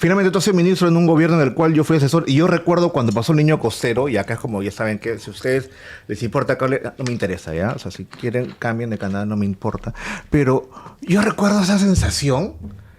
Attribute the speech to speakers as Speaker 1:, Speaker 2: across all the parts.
Speaker 1: Finalmente tú has sido ministro en un gobierno en el cual yo fui asesor y yo recuerdo cuando pasó el niño costero, y acá es como ya saben que si a ustedes les importa cable, no me interesa, ¿ya? O sea, si quieren cambien de canal, no me importa. Pero yo recuerdo esa sensación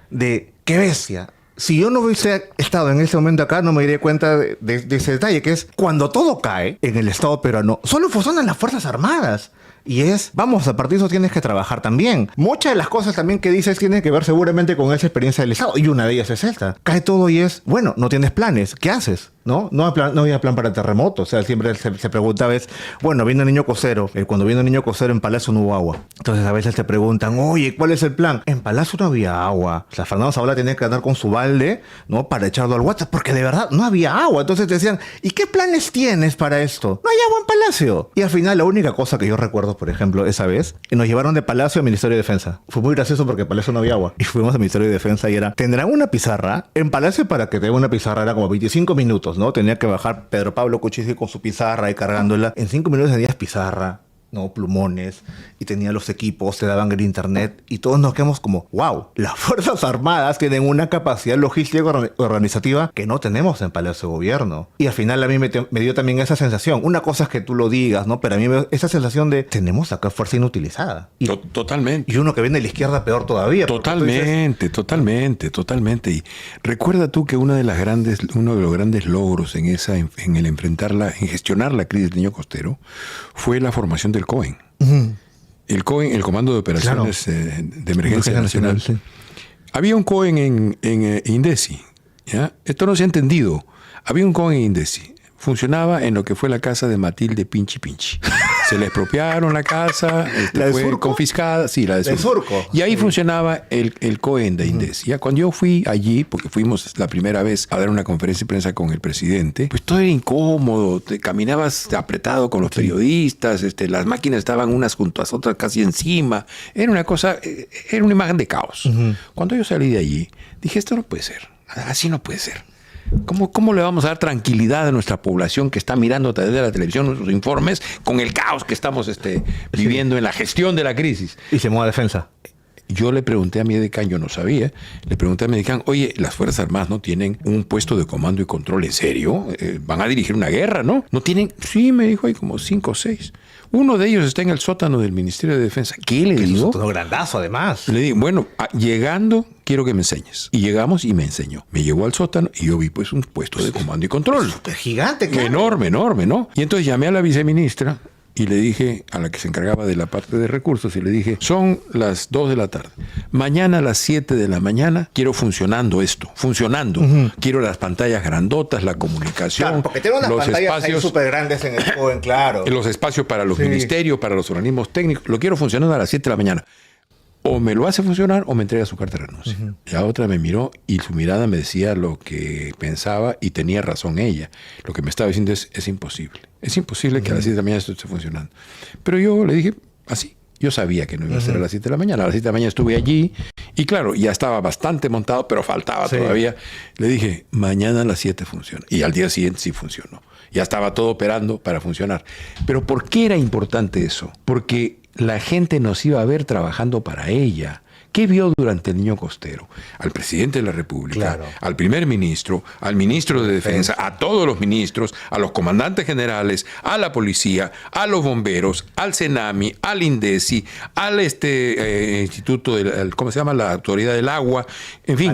Speaker 1: de qué bestia. Si yo no hubiese estado en ese momento acá, no me daría cuenta de ese detalle, que es cuando todo cae en el Estado peruano, solo funcionan las Fuerzas Armadas. Y es, vamos, a partir de eso tienes que trabajar también. Muchas de las cosas también que dices tienen que ver seguramente con esa experiencia del Estado. Y una de ellas es esta. Cae todo y es, bueno, no tienes planes. ¿Qué haces? ¿No? No había plan para terremotos. O sea, siempre se preguntaba, bueno, viene el niño cosero. Cuando viene el niño cosero en Palacio no hubo agua. Entonces a veces te preguntan, oye, ¿cuál es el plan? En Palacio no había agua. O sea, Fernando Zavala tenía que andar con su balde, ¿no? Para echarlo al WhatsApp, porque de verdad no había agua. Entonces te decían, ¿y qué planes tienes para esto? No hay agua en Palacio. Y al final la única cosa que yo recuerdo, por ejemplo, esa vez, nos llevaron de Palacio al Ministerio de Defensa. Fue muy gracioso porque en Palacio no había agua. Y fuimos al Ministerio de Defensa y era, tendrán una pizarra. En Palacio para que tenga una pizarra era como 25 minutos, ¿no? Tenía que bajar Pedro Pablo Kuczynski con su pizarra y cargándola. En 5 minutos tenías pizarra, ¿no? Plumones, y tenía los equipos, te daban el internet, y todos nos quedamos como, wow, las Fuerzas Armadas tienen una capacidad logística organizativa que no tenemos en Palacio de Gobierno. Y al final a mí me dio también esa sensación. Una cosa es que tú lo digas, ¿no? Pero a mí esa sensación de, tenemos acá fuerza inutilizada.
Speaker 2: Totalmente.
Speaker 1: Y uno que viene de la izquierda peor todavía.
Speaker 2: Totalmente. Y recuerda tú que uno de los grandes logros en gestionar la crisis del niño costero fue la formación del COEN. Uh-huh. El COEN, el Comando de Operaciones de Emergencia Nacional. Sí. Había un COEN en INDECI. ¿Ya? Esto no se ha entendido. Había un COEN en INDECI. Funcionaba en lo que fue la casa de Matilde Pinchi Pinchi. Se le expropiaron la casa,
Speaker 1: ¿La
Speaker 2: fue
Speaker 1: Surco?
Speaker 2: confiscada. Sí, la de Surco. Y ahí funcionaba el COEN de INDECI. Uh-huh. Cuando yo fui allí, porque fuimos la primera vez a dar una conferencia de prensa con el presidente, pues todo era incómodo, te caminabas apretado con los periodistas, las máquinas estaban unas junto a otras casi encima. Era una imagen de caos. Uh-huh. Cuando yo salí de allí, dije, esto no puede ser, así no puede ser. ¿Cómo le vamos a dar tranquilidad a nuestra población que está mirando a través de la televisión nuestros informes con el caos que estamos viviendo en la gestión de la crisis?
Speaker 1: Y se mueve a defensa.
Speaker 2: Yo le pregunté a mi edecán, yo no sabía, le pregunté a mi edecán, oye, las Fuerzas Armadas no tienen un puesto de comando y control, ¿en serio? Van a dirigir una guerra, ¿no? ¿No tienen? Sí, me dijo, hay como 5 o 6. Uno de ellos está en el sótano del Ministerio de Defensa. ¿Qué le digo?
Speaker 1: Es un sótano grandazo, además.
Speaker 2: Le digo, bueno, llegando, quiero que me enseñes. Y llegamos y me enseñó. Me llevó al sótano y yo vi pues un puesto de comando y control.
Speaker 1: Es gigante, claro.
Speaker 2: Enorme, ¿no? Y entonces llamé a la viceministra y le dije, a la que se encargaba de la parte de recursos, y le dije, son las 2 de la tarde. Mañana a las 7 de la mañana quiero funcionando. Uh-huh. Quiero las pantallas grandotas, la comunicación.
Speaker 1: Claro, porque tiene unas pantallas ahí súper grandes en el COEN, claro.
Speaker 2: Los espacios para los ministerios, para los organismos técnicos. Lo quiero funcionando a las 7 de la mañana. O me lo hace funcionar o me entrega su carta de renuncia. Uh-huh. La otra me miró y su mirada me decía lo que pensaba y tenía razón ella. Lo que me estaba diciendo es imposible. Es imposible que a las 7 de la mañana esto esté funcionando. Pero yo le dije así. Yo sabía que no iba a ser a las 7 de la mañana. A las 7 de la mañana estuve allí y claro, ya estaba bastante montado, pero faltaba todavía. Le dije, mañana a las 7 funciona. Y al día siguiente sí funcionó. Ya estaba todo operando para funcionar. Pero ¿por qué era importante eso? Porque la gente nos iba a ver trabajando para ella. ¿Qué vio durante el niño costero? Al presidente de la República, al primer ministro, al ministro de Defensa, a todos los ministros, a los comandantes generales, a la policía, a los bomberos, al CENAMI, al INDECI, al instituto, ¿cómo se llama? La Autoridad del Agua, en fin.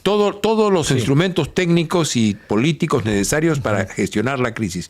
Speaker 2: Todos los instrumentos técnicos y políticos necesarios para gestionar la crisis.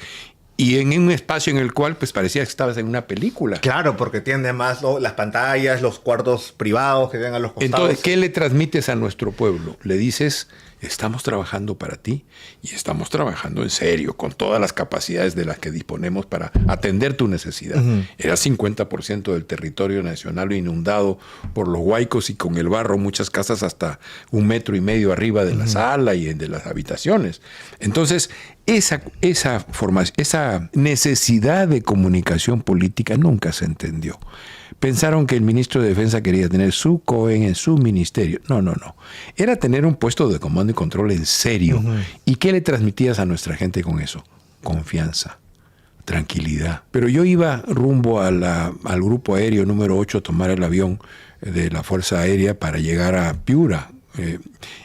Speaker 2: Y en un espacio en el cual pues parecía que estabas en una película.
Speaker 1: Claro, porque tiene más las pantallas, los cuartos privados que ven a los costados.
Speaker 2: Entonces, ¿qué le transmites a nuestro pueblo? Le dices, estamos trabajando para ti y estamos trabajando en serio, con todas las capacidades de las que disponemos para atender tu necesidad. Uh-huh. Era 50% del territorio nacional inundado por los huaicos y con el barro, muchas casas hasta 1,5 metros arriba de la sala y de las habitaciones. Entonces, esa necesidad de comunicación política nunca se entendió. Pensaron que el ministro de Defensa quería tener su COEN en su ministerio. No. Era tener un puesto de comando y control en serio. Uh-huh. ¿Y qué le transmitías a nuestra gente con eso? Confianza, tranquilidad. Pero yo iba rumbo al grupo aéreo número 8 a tomar el avión de la Fuerza Aérea para llegar a Piura,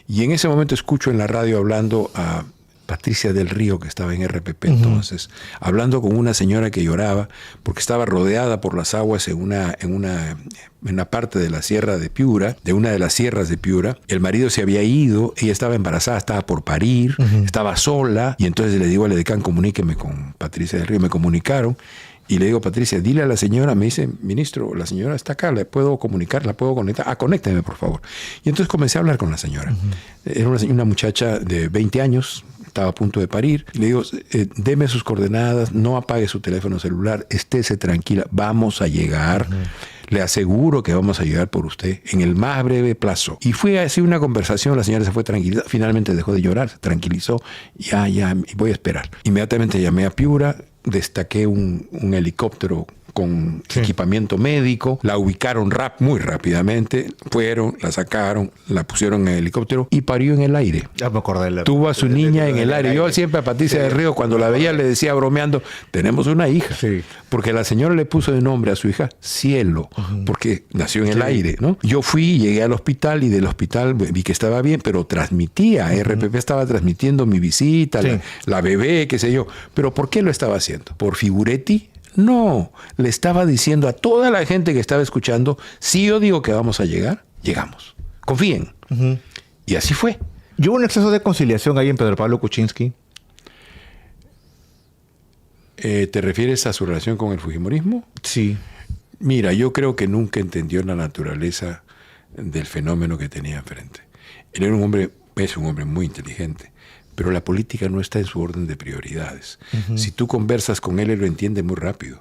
Speaker 2: Y en ese momento escucho en la radio hablando a Patricia del Río, que estaba en RPP entonces, hablando con una señora que lloraba porque estaba rodeada por las aguas en una parte de la sierra de Piura, de una de las sierras de Piura. El marido se había ido, ella estaba embarazada, estaba por parir, estaba sola, y entonces le digo al edecán, comuníqueme con Patricia del Río. Me comunicaron. Y le digo, Patricia, dile a la señora, me dice, ministro, la señora está acá, ¿le puedo comunicar? ¿La puedo conectar? Conécteme, por favor. Y entonces comencé a hablar con la señora. Era una muchacha de 20 años, estaba a punto de parir. Y le digo, deme sus coordenadas, no apague su teléfono celular, estése tranquila, vamos a llegar. Le aseguro que vamos a llegar por usted en el más breve plazo. Y fue así una conversación, la señora se fue tranquila, finalmente dejó de llorar, se tranquilizó, ya, voy a esperar. Inmediatamente llamé a Piura, destaqué un helicóptero con equipamiento médico, la ubicaron muy rápidamente, fueron, la sacaron, la pusieron en el helicóptero y parió en el aire.
Speaker 1: Ya me acordé.
Speaker 2: Tuvo a su niña en el aire. Yo siempre a Patricia del Río, cuando la veía, le decía bromeando, tenemos una hija. Sí. Porque la señora le puso de nombre a su hija Cielo, porque nació en el aire, ¿no? Yo fui, llegué al hospital y del hospital vi que estaba bien, pero transmitía, RPP estaba transmitiendo mi visita, la bebé, qué sé yo. ¿Pero por qué lo estaba haciendo? ¿Por figuretti? No, le estaba diciendo a toda la gente que estaba escuchando, si yo digo que vamos a llegar, llegamos. Confíen. Y así fue.
Speaker 1: ¿Y hubo un exceso de conciliación ahí en Pedro Pablo Kuczynski?
Speaker 2: ¿Te refieres a su relación con el fujimorismo?
Speaker 1: Sí.
Speaker 2: Mira, yo creo que nunca entendió la naturaleza del fenómeno que tenía enfrente. Él era es un hombre muy inteligente, pero la política no está en su orden de prioridades. Si tú conversas con él lo entiende muy rápido,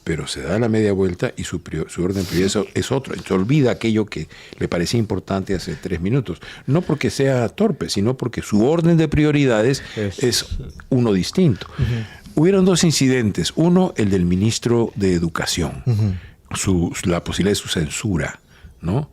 Speaker 2: pero se da la media vuelta y su orden de prioridades es otro. Se olvida aquello que le parecía importante hace 3 minutos. No porque sea torpe, sino porque su orden de prioridades es uno distinto. Hubieron 2 incidentes. Uno, el del ministro de Educación, la posibilidad de su censura, ¿no?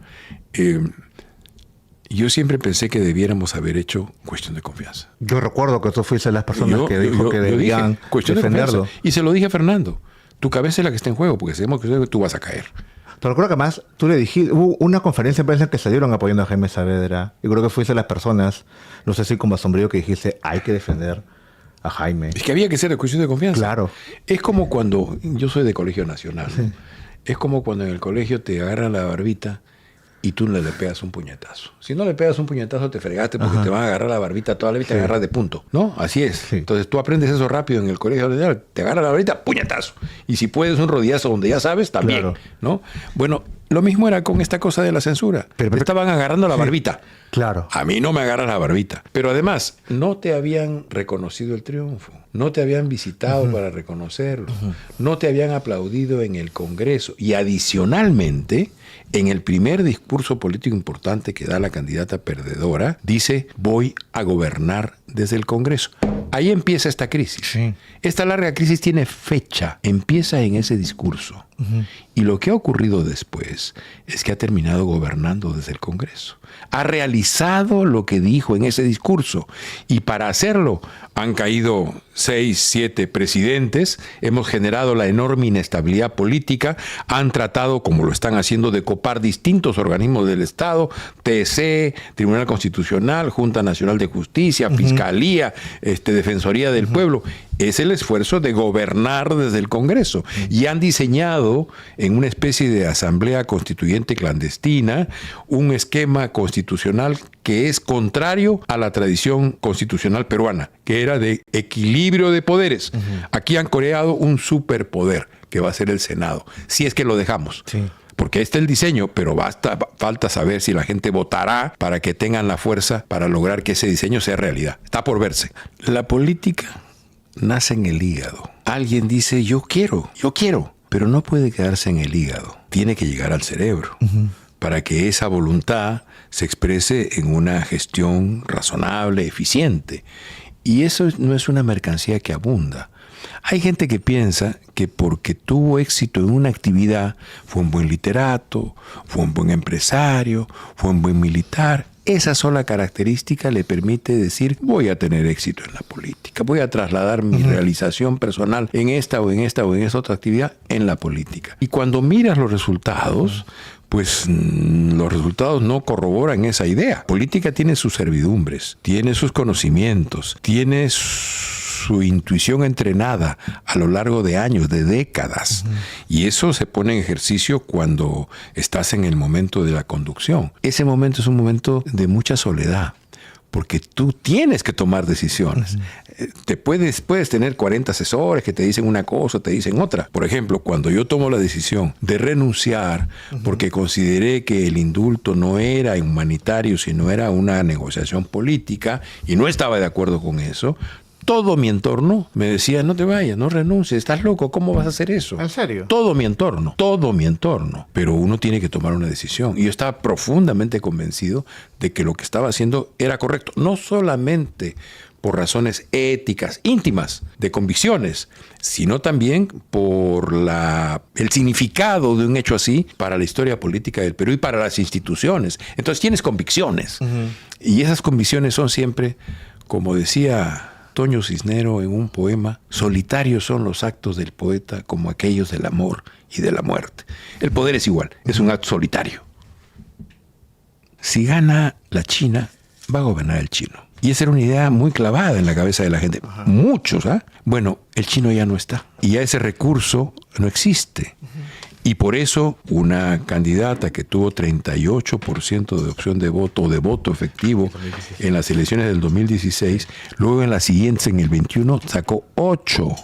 Speaker 2: Yo siempre pensé que debiéramos haber hecho cuestión de confianza.
Speaker 1: Yo recuerdo que tú fuiste las personas que dijo que debían defenderlo.
Speaker 2: Y se lo dije a Fernando. Tu cabeza es la que está en juego, porque sabemos que tú vas a caer.
Speaker 1: Pero creo que además tú le dijiste, hubo una conferencia de prensa que salieron apoyando a Jaime Saavedra. Y creo que fuiste las personas, no sé si como sombrío, que dijiste, hay que defender a Jaime.
Speaker 2: Es que había que ser de cuestión de confianza.
Speaker 1: Claro.
Speaker 2: Es como cuando, yo soy de colegio nacional, ¿no? Es como cuando en el colegio te agarran la barbita y tú le pegas un puñetazo. Si no le pegas un puñetazo, te fregaste porque te van a agarrar la barbita toda la vida y te agarras de punto, ¿no? Así es. Sí. Entonces tú aprendes eso rápido en el colegio, te agarra la barbita, puñetazo. Y si puedes un rodillazo donde ya sabes, también, ¿no? Bueno, lo mismo era con esta cosa de la censura. Pero estaban agarrando la barbita.
Speaker 1: Claro.
Speaker 2: A mí no me agarras la barbita. Pero además, no te habían reconocido el triunfo. No te habían visitado para reconocerlo. No te habían aplaudido en el Congreso. Y adicionalmente, en el primer discurso político importante que da la candidata perdedora, dice, voy a gobernar desde el Congreso. Ahí empieza esta crisis. Sí. Esta larga crisis tiene fecha. Empieza en ese discurso. Y lo que ha ocurrido después es que ha terminado gobernando desde el Congreso. Ha realizado lo que dijo en ese discurso. Y para hacerlo han caído 6, 7 presidentes. Hemos generado la enorme inestabilidad política. Han tratado, como lo están haciendo, de copar distintos organismos del Estado. TC, Tribunal Constitucional, Junta Nacional de Justicia, Fiscalía, Defensoría del Pueblo. Es el esfuerzo de gobernar desde el Congreso. Y han diseñado en una especie de asamblea constituyente clandestina un esquema constitucional que es contrario a la tradición constitucional peruana, que era de equilibrio de poderes. Aquí han creado un superpoder que va a ser el Senado, si es que lo dejamos. Sí. Porque este es el diseño, pero falta saber si la gente votará para que tengan la fuerza para lograr que ese diseño sea realidad. Está por verse. La política nace en el hígado. Alguien dice, yo quiero, pero no puede quedarse en el hígado. Tiene que llegar al cerebro para que esa voluntad se exprese en una gestión razonable, eficiente. Y eso no es una mercancía que abunda. Hay gente que piensa que porque tuvo éxito en una actividad, fue un buen literato, fue un buen empresario, fue un buen militar. esa sola característica le permite decir, voy a tener éxito en la política, voy a trasladar mi realización personal en esta o en esta o en esa otra actividad en la política. Y cuando miras los resultados, pues los resultados no corroboran esa idea. Política tiene sus servidumbres, tiene sus conocimientos, tiene su intuición entrenada a lo largo de años, de décadas. Y eso se pone en ejercicio cuando estás en el momento de la conducción. Ese momento es un momento de mucha soledad, porque tú tienes que tomar decisiones. Puedes tener 40 asesores que te dicen una cosa, te dicen otra. Por ejemplo, cuando yo tomo la decisión de renunciar porque consideré que el indulto no era humanitario, sino era una negociación política, y no estaba de acuerdo con eso, todo mi entorno me decía, no te vayas, no renuncies, estás loco, ¿cómo vas a hacer eso?
Speaker 1: ¿En serio?
Speaker 2: Todo mi entorno. Pero uno tiene que tomar una decisión. Y yo estaba profundamente convencido de que lo que estaba haciendo era correcto. No solamente por razones éticas, íntimas, de convicciones, sino también por el significado de un hecho así para la historia política del Perú y para las instituciones. Entonces tienes convicciones. Y esas convicciones son siempre, como decía Toño Cisnero en un poema, solitarios son los actos del poeta como aquellos del amor y de la muerte. El poder es igual, es un acto solitario. Si gana la China, va a gobernar el chino. Y esa era una idea muy clavada en la cabeza de la gente. Muchos, ¿ah? Bueno, el chino ya no está. Y ya ese recurso no existe. Y por eso una candidata que tuvo 38% de opción de voto o de voto efectivo en las elecciones del 2016, luego en las siguientes, en el 21, sacó 8%.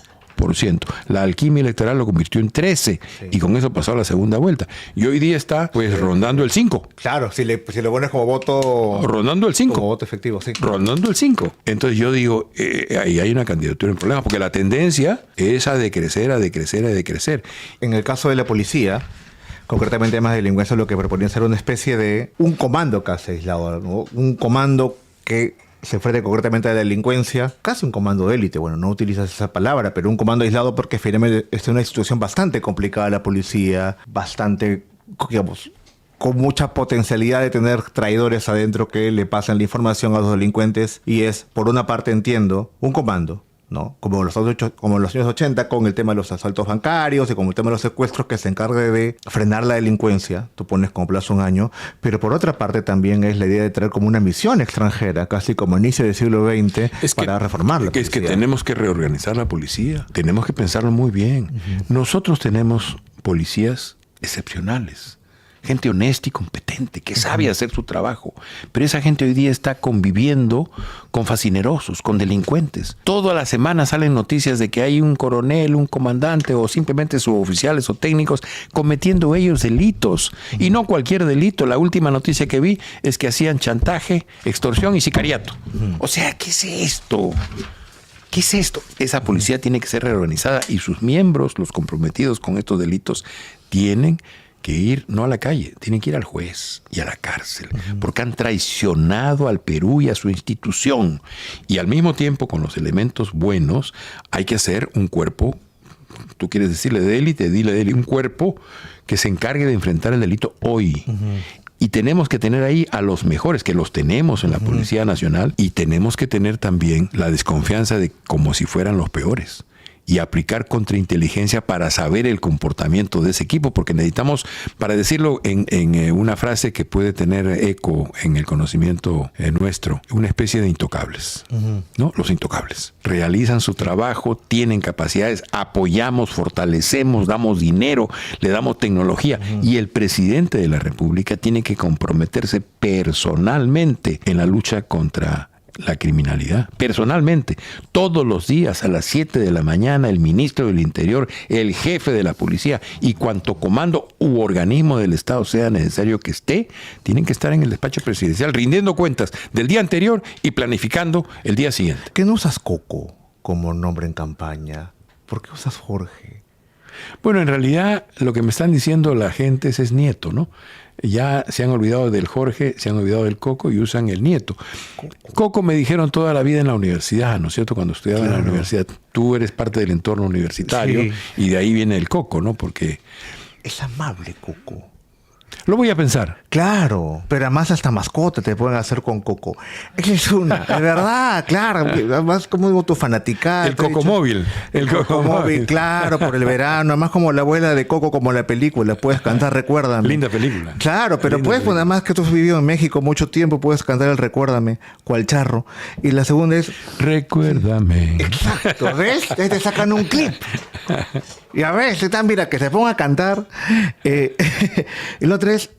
Speaker 2: La alquimia electoral lo convirtió en 13% y con eso pasó a la segunda vuelta. Y hoy día está pues rondando el 5%.
Speaker 1: Claro, si lo pones como voto...
Speaker 2: Rondando el 5%.
Speaker 1: Como voto efectivo, sí.
Speaker 2: Rondando el 5%. Entonces yo digo, ahí hay una candidatura en problemas, porque la tendencia es a decrecer, a decrecer, a decrecer.
Speaker 1: En el caso de la policía, concretamente más de delincuencia, lo que proponían ser una especie de un comando casi aislado, ¿no? Un comando que se enfrenta concretamente a la delincuencia, casi un comando de élite. Bueno, no utilizas esa palabra, pero un comando aislado porque finalmente es una institución bastante complicada la policía, bastante, digamos, con mucha potencialidad de tener traidores adentro que le pasan la información a los delincuentes. Y es, por una parte entiendo, un comando, ¿no? Como los años 80, con el tema de los asaltos bancarios y con el tema de los secuestros, que se encargue de frenar la delincuencia. Tú pones como plazo un año. Pero por otra parte también es la idea de traer como una misión extranjera, casi como inicio del siglo XX, para reformarla.
Speaker 2: Es que tenemos que reorganizar la policía. Tenemos que pensarlo muy bien. Nosotros tenemos policías excepcionales. Gente honesta y competente, que sabe hacer su trabajo. Pero esa gente hoy día está conviviendo con fascinerosos, con delincuentes. Todas las semanas salen noticias de que hay un coronel, un comandante o simplemente suboficiales o técnicos cometiendo ellos delitos. Y no cualquier delito. La última noticia que vi es que hacían chantaje, extorsión y sicariato. O sea, ¿qué es esto? ¿Qué es esto? Esa policía tiene que ser reorganizada y sus miembros, los comprometidos con estos delitos, tienen que ir no a la calle, tienen que ir al juez y a la cárcel, porque han traicionado al Perú y a su institución. Y al mismo tiempo, con los elementos buenos, hay que hacer un cuerpo, tú quieres decirle de élite, dile de élite, un cuerpo que se encargue de enfrentar el delito hoy. Y tenemos que tener ahí a los mejores, que los tenemos en la Policía Nacional, y tenemos que tener también la desconfianza de como si fueran los peores. Y aplicar contrainteligencia para saber el comportamiento de ese equipo, porque necesitamos, para decirlo en una frase que puede tener eco en el conocimiento nuestro, una especie de intocables, ¿no? Los intocables realizan su trabajo, tienen capacidades, apoyamos, fortalecemos, damos dinero, le damos tecnología, y el presidente de la República tiene que comprometerse personalmente en la lucha contra la criminalidad, personalmente, todos los días a las 7 de la mañana, el ministro del Interior, el jefe de la policía y cuanto comando u organismo del Estado sea necesario que esté, tienen que estar en el despacho presidencial rindiendo cuentas del día anterior y planificando el día siguiente.
Speaker 1: ¿Qué no usas Coco como nombre en campaña? ¿Por qué usas Jorge?
Speaker 2: Bueno, en realidad lo que me están diciendo la gente es Nieto, ¿no? Ya se han olvidado del Jorge, se han olvidado del Coco y usan el Nieto. Coco me dijeron toda la vida en la universidad, ¿no es cierto? Cuando estudiaba en la universidad, tú eres parte del entorno universitario, y de ahí viene el Coco, ¿no? Porque
Speaker 1: es amable, Coco.
Speaker 2: Lo voy a pensar.
Speaker 1: Claro, pero además hasta mascota te pueden hacer con coco. Es una, de verdad, claro. Además, como digo, tu fanaticada.
Speaker 2: El cocomóvil.
Speaker 1: El cocomóvil, claro, por el verano. Además, como la abuela de Coco, como la película. Puedes cantar Recuérdame.
Speaker 2: Linda película.
Speaker 1: Claro, pero
Speaker 2: Linda
Speaker 1: puedes,
Speaker 2: película.
Speaker 1: además que tú has vivido en México mucho tiempo, puedes cantar el Recuérdame, cual charro. Y la segunda es...
Speaker 2: Recuérdame.
Speaker 1: Exacto, ¿ves? Ahí te sacan un clip. Y a ver, mira, que se ponga a cantar. Y lo otro es,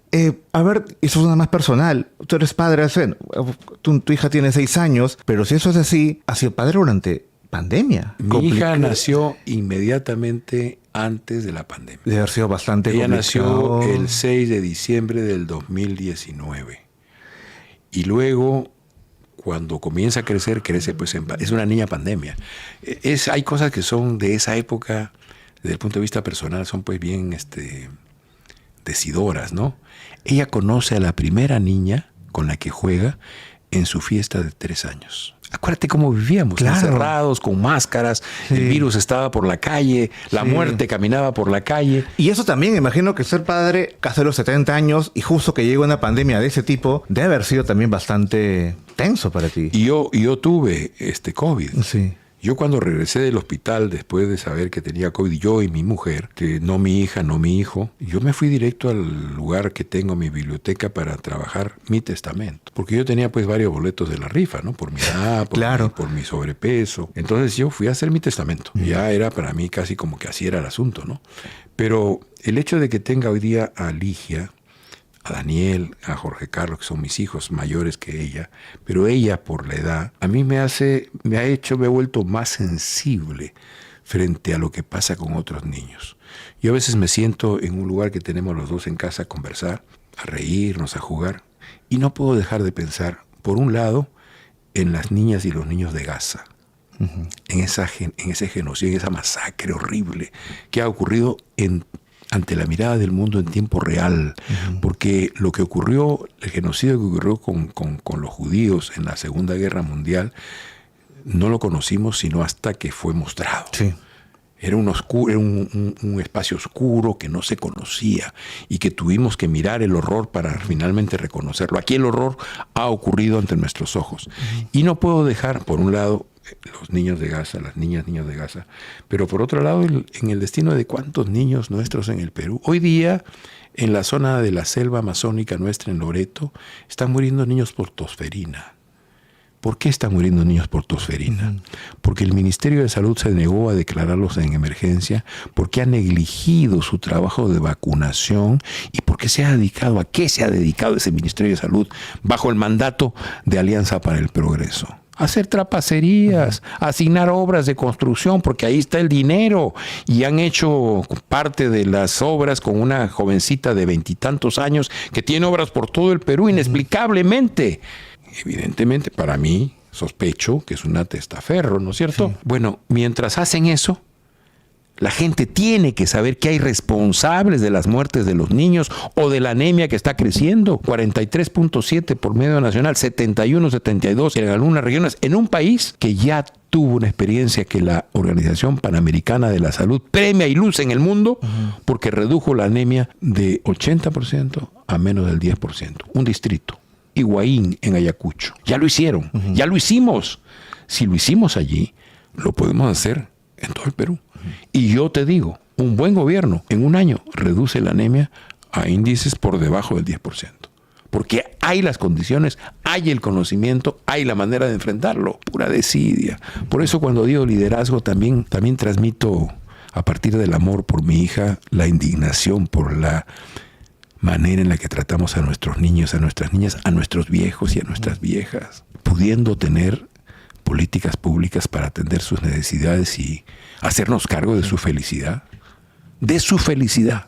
Speaker 1: a ver, eso es nada más personal. Tú eres padre, tu hija tiene 6 años, pero si eso es así, ha sido padre durante pandemia.
Speaker 2: Mi hija nació inmediatamente antes de la pandemia.
Speaker 1: Debe haber sido bastante
Speaker 2: Ella
Speaker 1: complicado.
Speaker 2: nació el 6 de diciembre del 2019. Y luego, cuando comienza a crecer, crece pues es una niña pandemia. Hay cosas que son de esa época, desde el punto de vista personal, son pues bien decidoras, ¿no? Ella conoce a la primera niña con la que juega en su fiesta de 3 años. Acuérdate cómo vivíamos,
Speaker 1: claro,
Speaker 2: encerrados, con máscaras, sí. El virus estaba por la calle, la muerte caminaba por la calle.
Speaker 1: Y eso también, imagino que ser padre casi a los 70 años y justo que llega una pandemia de ese tipo, debe haber sido también bastante tenso para ti.
Speaker 2: Y yo tuve COVID.
Speaker 1: Sí.
Speaker 2: Yo cuando regresé del hospital, después de saber que tenía COVID, yo y mi mujer, que no mi hija, no mi hijo, yo me fui directo al lugar que tengo mi biblioteca para trabajar mi testamento. Porque yo tenía pues varios boletos de la rifa, ¿no? Por mi edad, por mi sobrepeso. Entonces yo fui a hacer mi testamento. Ya era para mí casi como que así era el asunto, ¿no? Pero el hecho de que tenga hoy día a Ligia, a Daniel, a Jorge Carlos, que son mis hijos mayores que ella, pero ella por la edad, a mí me he vuelto más sensible frente a lo que pasa con otros niños. Yo a veces me siento en un lugar que tenemos los dos en casa a conversar, a reírnos, a jugar, y no puedo dejar de pensar, por un lado, en las niñas y los niños de Gaza, en ese genocidio, en esa masacre horrible que ha ocurrido ante la mirada del mundo en tiempo real, porque lo que ocurrió, el genocidio que ocurrió con los judíos en la Segunda Guerra Mundial, no lo conocimos sino hasta que fue mostrado.
Speaker 1: Sí.
Speaker 2: Era un espacio oscuro que no se conocía y que tuvimos que mirar el horror para finalmente reconocerlo. Aquí el horror ha ocurrido ante nuestros ojos. Y no puedo dejar, por un lado, los niños de Gaza, las niños de Gaza, pero por otro lado, en el destino de cuántos niños nuestros en el Perú. Hoy día, en la zona de la selva amazónica nuestra, en Loreto, están muriendo niños por tosferina. ¿Por qué están muriendo niños por tosferina? Porque el Ministerio de Salud se negó a declararlos en emergencia, porque ha negligido su trabajo de vacunación y porque ¿a qué se ha dedicado ese Ministerio de Salud bajo el mandato de Alianza para el Progreso? Hacer trapacerías, asignar obras de construcción, porque ahí está el dinero. Y han hecho parte de las obras con una jovencita de 20 y tantos años que tiene obras por todo el Perú inexplicablemente. Evidentemente, para mí, sospecho que es una testaferro, ¿no es cierto? Sí. Bueno, mientras hacen eso, la gente tiene que saber que hay responsables de las muertes de los niños o de la anemia que está creciendo. 43.7 por medio nacional, 71.72 en algunas regiones, en un país que ya tuvo una experiencia que la Organización Panamericana de la Salud premia y luce en el mundo porque redujo la anemia de 80% a menos del 10%. Un distrito, Higuaín, en Ayacucho. Ya lo hicieron, ya lo hicimos. Si lo hicimos allí, lo podemos hacer en todo el Perú. Y yo te digo, un buen gobierno en un año reduce la anemia a índices por debajo del 10%. Porque hay las condiciones, hay el conocimiento, hay la manera de enfrentarlo. Pura desidia. Por eso cuando digo liderazgo también transmito, a partir del amor por mi hija, la indignación por la manera en la que tratamos a nuestros niños, a nuestras niñas, a nuestros viejos y a nuestras viejas, pudiendo tener políticas públicas para atender sus necesidades y hacernos cargo de su felicidad. De su felicidad.